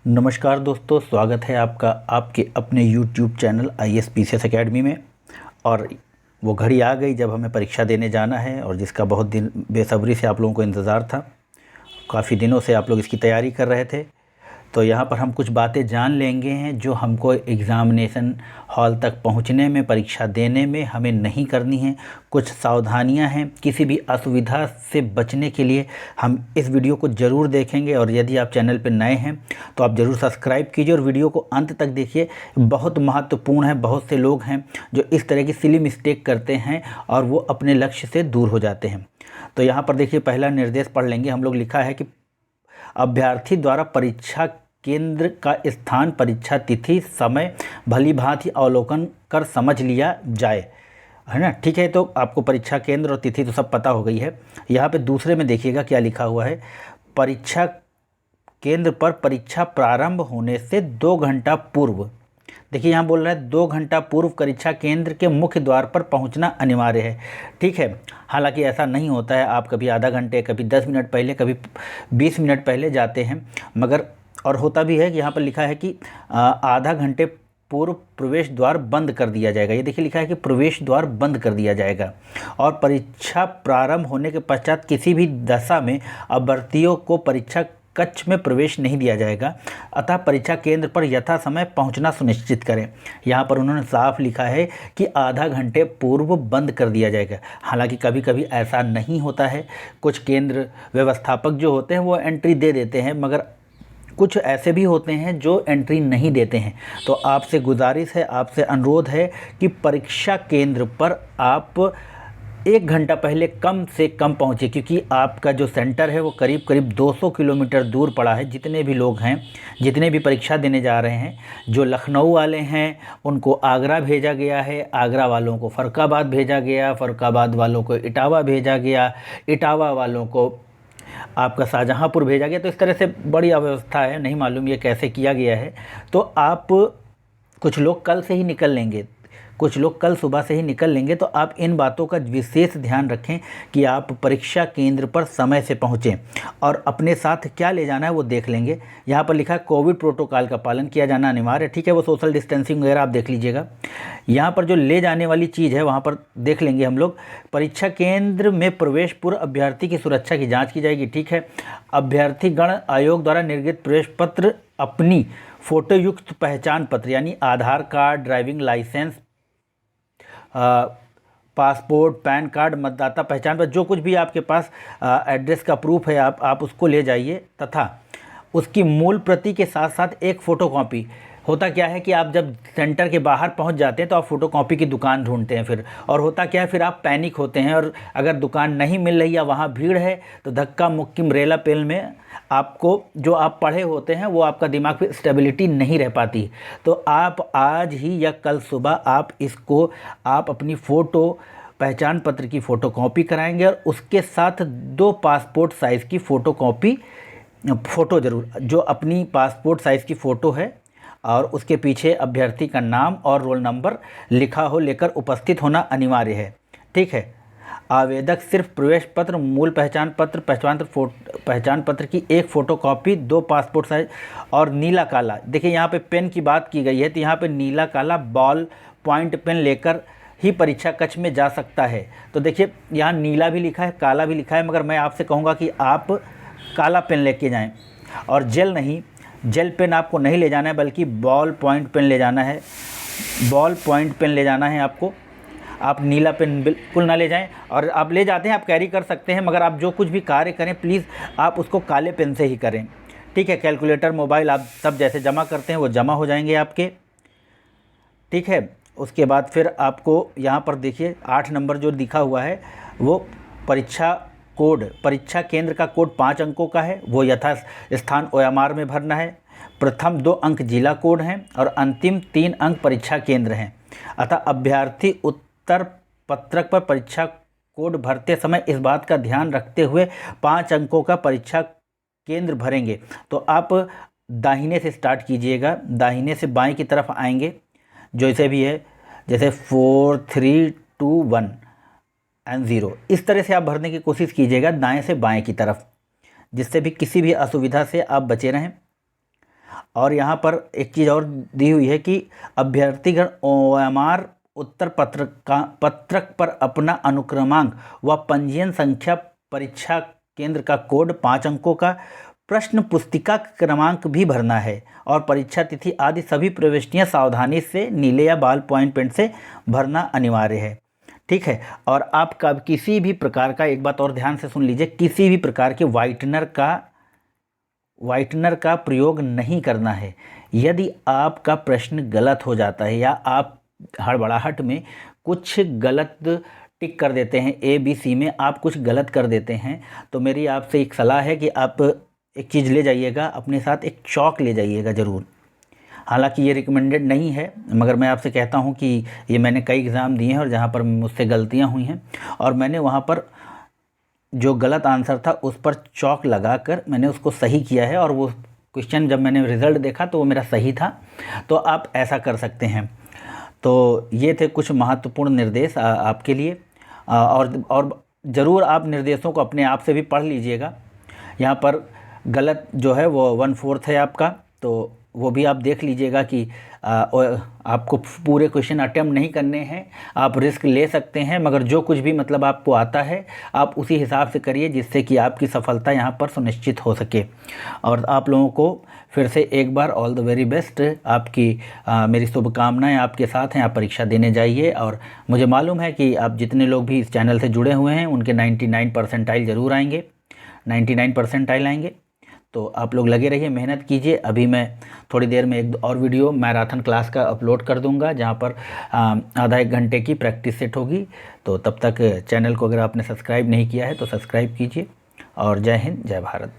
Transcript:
नमस्कार दोस्तों, स्वागत है आपका आपके अपने YouTube channel IAS PCS academy में। और वो घड़ी आ गई जब हमें परीक्षा देने जाना है और जिसका बहुत दिन बेसब्री से आप लोगों को इंतज़ार था। काफ़ी दिनों से आप लोग इसकी तैयारी कर रहे थे। तो यहाँ पर हम कुछ बातें जान लेंगे हैं जो हमको एग्ज़ामिनेशन हॉल तक पहुँचने में, परीक्षा देने में हमें नहीं करनी है। कुछ सावधानियां हैं, किसी भी असुविधा से बचने के लिए हम इस वीडियो को ज़रूर देखेंगे। और यदि आप चैनल पर नए हैं तो आप ज़रूर सब्सक्राइब कीजिए और वीडियो को अंत तक देखिए। बहुत महत्वपूर्ण है। बहुत से लोग हैं जो इस तरह की सिली मिस्टेक करते हैं और वो अपने लक्ष्य से दूर हो जाते हैं। तो यहाँ पर देखिए, पहला निर्देश पढ़ लेंगे हम लोग। लिखा है कि अभ्यर्थी द्वारा परीक्षा केंद्र का स्थान, परीक्षा तिथि, समय भली भांति अवलोकन कर समझ लिया जाए, है ना। ठीक है, तो आपको परीक्षा केंद्र और तिथि तो सब पता हो गई है। यहाँ पे दूसरे में देखिएगा क्या लिखा हुआ है। परीक्षा केंद्र पर परीक्षा प्रारंभ होने से 2 घंटा पूर्व, देखिए यहाँ बोल रहा है 2 घंटा पूर्व परीक्षा केंद्र के मुख्य द्वार पर पहुंचना अनिवार्य है। ठीक है, हालांकि ऐसा नहीं होता है। आप कभी आधा घंटे, कभी 10 मिनट पहले, कभी 20 मिनट पहले जाते हैं, मगर और होता भी है कि यहाँ पर लिखा है कि आधा घंटे पूर्व प्रवेश द्वार बंद कर दिया जाएगा। ये देखिए लिखा है कि प्रवेश द्वार बंद कर दिया जाएगा। और परीक्षा प्रारंभ होने के पश्चात किसी भी दशा में अभ्यर्थियों को परीक्षा कक्ष में प्रवेश नहीं दिया जाएगा। अतः परीक्षा केंद्र पर यथा समय पहुंचना सुनिश्चित करें। यहाँ पर उन्होंने साफ लिखा है कि आधा घंटे पूर्व बंद कर दिया जाएगा। हालांकि कभी कभी ऐसा नहीं होता है। कुछ केंद्र व्यवस्थापक जो होते हैं वो एंट्री दे देते हैं, मगर कुछ ऐसे भी होते हैं जो एंट्री नहीं देते हैं। तो आपसे गुजारिश है, आपसे अनुरोध है कि परीक्षा केंद्र पर आप 1 घंटा पहले कम से कम पहुँचे, क्योंकि आपका जो सेंटर है वो करीब करीब 200 किलोमीटर दूर पड़ा है। जितने भी लोग हैं, जितने भी परीक्षा देने जा रहे हैं, जो लखनऊ वाले हैं उनको आगरा भेजा गया है, आगरा वालों को फ़रुखाबाद भेजा गया, फ़रुखाबाद वालों को इटावा भेजा गया, इटावा वालों को आपका शाहजहाँपुर भेजा गया। तो इस तरह से बड़ी अव्यवस्था है, नहीं मालूम ये कैसे किया गया है। तो आप कुछ लोग कल से ही निकल लेंगे, कुछ लोग कल सुबह से ही निकल लेंगे। तो आप इन बातों का विशेष ध्यान रखें कि आप परीक्षा केंद्र पर समय से पहुँचें। और अपने साथ क्या ले जाना है वो देख लेंगे। यहाँ पर लिखा है कोविड प्रोटोकॉल का पालन किया जाना अनिवार्य है। ठीक है, वो सोशल डिस्टेंसिंग वगैरह आप देख लीजिएगा। यहाँ पर जो ले जाने वाली चीज़ है वहाँ पर देख लेंगे हम लोग। परीक्षा केंद्र में प्रवेश पूर्व अभ्यर्थी की सुरक्षा की जाँच की जाएगी। ठीक है, अभ्यर्थीगण आयोग द्वारा निर्गत प्रवेश पत्र, अपनी फोटोयुक्त पहचान पत्र यानी Aadhaar card, driving licence, passport, PAN card, मतदाता पहचान पत्र, जो कुछ भी आपके पास एड्रेस का प्रूफ है आप उसको ले जाइए। तथा उसकी मूल प्रति के साथ साथ एक फ़ोटोकॉपी। होता क्या है कि आप जब सेंटर के बाहर पहुंच जाते हैं तो आप फ़ोटोकॉपी की दुकान ढूंढते हैं फिर, और होता क्या है फिर आप पैनिक होते हैं। और अगर दुकान नहीं मिल रही या वहाँ भीड़ है तो धक्का मुक्की मरेला पेल में आपको जो आप पढ़े होते हैं वो आपका दिमाग पे स्टेबिलिटी नहीं रह पाती। तो आप आज ही या कल सुबह आप अपनी फ़ोटो, पहचान पत्र की फ़ोटोकॉपी कराएंगे और उसके साथ 2 पासपोर्ट साइज़ की फ़ोटो ज़रूर, जो अपनी पासपोर्ट साइज़ की फ़ोटो है और उसके पीछे अभ्यर्थी का नाम और रोल नंबर लिखा हो, लेकर उपस्थित होना अनिवार्य है। ठीक है, आवेदक सिर्फ प्रवेश पत्र, मूल पहचान पत्र, पहचान पत्र की एक फ़ोटोकॉपी, 2 पासपोर्ट साइज और नीला काला, देखिए यहाँ पे पेन की बात की गई है तो यहाँ पे नीला काला बॉल पॉइंट पेन लेकर ही परीक्षा कक्ष में जा सकता है। तो देखिए यहाँ नीला भी लिखा है, काला भी लिखा है, मगर मैं आपसे कहूँगा कि आप काला पेन लेके जाएँ। और जेल पेन आपको नहीं ले जाना है, बल्कि बॉल पॉइंट पेन ले जाना है। बॉल पॉइंट पेन ले जाना है आपको। आप नीला पेन बिल्कुल ना ले जाएं। और आप ले जाते हैं, आप कैरी कर सकते हैं, मगर आप जो कुछ भी कार्य करें प्लीज़ आप उसको काले पेन से ही करें। ठीक है, कैलकुलेटर, मोबाइल आप सब जैसे जमा करते हैं वो जमा हो जाएंगे आपके। ठीक है, उसके बाद फिर आपको यहाँ पर देखिए 8 नंबर जो लिखा हुआ है वो परीक्षा कोड, परीक्षा केंद्र का कोड 5 अंकों का है, वो यथा स्थान OMR में भरना है। प्रथम 2 अंक जिला कोड हैं और अंतिम 3 अंक परीक्षा केंद्र हैं। अतः अभ्यर्थी उत्तर पत्रक पर परीक्षा कोड भरते समय इस बात का ध्यान रखते हुए 5 अंकों का परीक्षा केंद्र भरेंगे। तो आप दाहिने से स्टार्ट कीजिएगा, दाहिने से बाएं की तरफ आएंगे, जैसे भी है, जैसे 4 3 2 1 एंड 0, इस तरह से आप भरने की कोशिश कीजिएगा दाएं से बाएं की तरफ, जिससे भी किसी भी असुविधा से आप बचे रहें। और यहाँ पर एक चीज़ और दी हुई है कि अभ्यर्थीगण OMR उत्तर पत्रक पर अपना अनुक्रमांक व पंजीयन संख्या, परीक्षा केंद्र का कोड, 5 अंकों का प्रश्न पुस्तिका क्रमांक भी भरना है और परीक्षा तिथि आदि सभी प्रविष्टियां सावधानी से नीले या बॉल पॉइंट पेन से भरना अनिवार्य है। ठीक है। और आपका किसी भी प्रकार का, एक बात और ध्यान से सुन लीजिए, किसी भी प्रकार के व्हाइटनर का प्रयोग नहीं करना है। यदि आपका प्रश्न गलत हो जाता है या आप हड़बड़ाहट में कुछ गलत टिक कर देते हैं, ABC में आप कुछ गलत कर देते हैं, तो मेरी आपसे एक सलाह है कि आप एक चीज़ ले जाइएगा अपने साथ, एक चॉक ले जाइएगा ज़रूर। हालांकि ये रिकमेंडेड नहीं है, मगर मैं आपसे कहता हूँ कि ये मैंने कई एग्ज़ाम दिए हैं और जहाँ पर मुझसे गलतियाँ हुई हैं और मैंने वहाँ पर जो गलत आंसर था उस पर चॉक लगाकर मैंने उसको सही किया है और वो क्वेश्चन जब मैंने रिज़ल्ट देखा तो वो मेरा सही था। तो आप ऐसा कर सकते हैं। तो ये थे कुछ महत्वपूर्ण निर्देश आपके लिए, और ज़रूर आप निर्देशों को अपने आप से भी पढ़ लीजिएगा। यहाँ पर गलत जो है वो 1/4 है आपका, तो वो भी आप देख लीजिएगा कि आपको पूरे क्वेश्चन अटेम्प्ट नहीं करने हैं, आप रिस्क ले सकते हैं, मगर जो कुछ भी मतलब आपको आता है आप उसी हिसाब से करिए जिससे कि आपकी सफलता यहाँ पर सुनिश्चित हो सके। और आप लोगों को फिर से एक बार ऑल द वेरी बेस्ट। आपकी मेरी शुभकामनाएं आपके साथ हैं। आप परीक्षा देने जाइए और मुझे मालूम है कि आप जितने लोग भी इस चैनल से जुड़े हुए हैं उनके 99 परसेंटाइल ज़रूर आएंगे, 99 परसेंटाइल आएंगे। तो आप लोग लगे रहिए, मेहनत कीजिए। अभी मैं थोड़ी देर में एक और वीडियो मैराथन क्लास का अपलोड कर दूंगा जहां पर आधा 1 घंटे की प्रैक्टिस सेट होगी। तो तब तक चैनल को अगर आपने सब्सक्राइब नहीं किया है तो सब्सक्राइब कीजिए। और जय हिंद, जय भारत।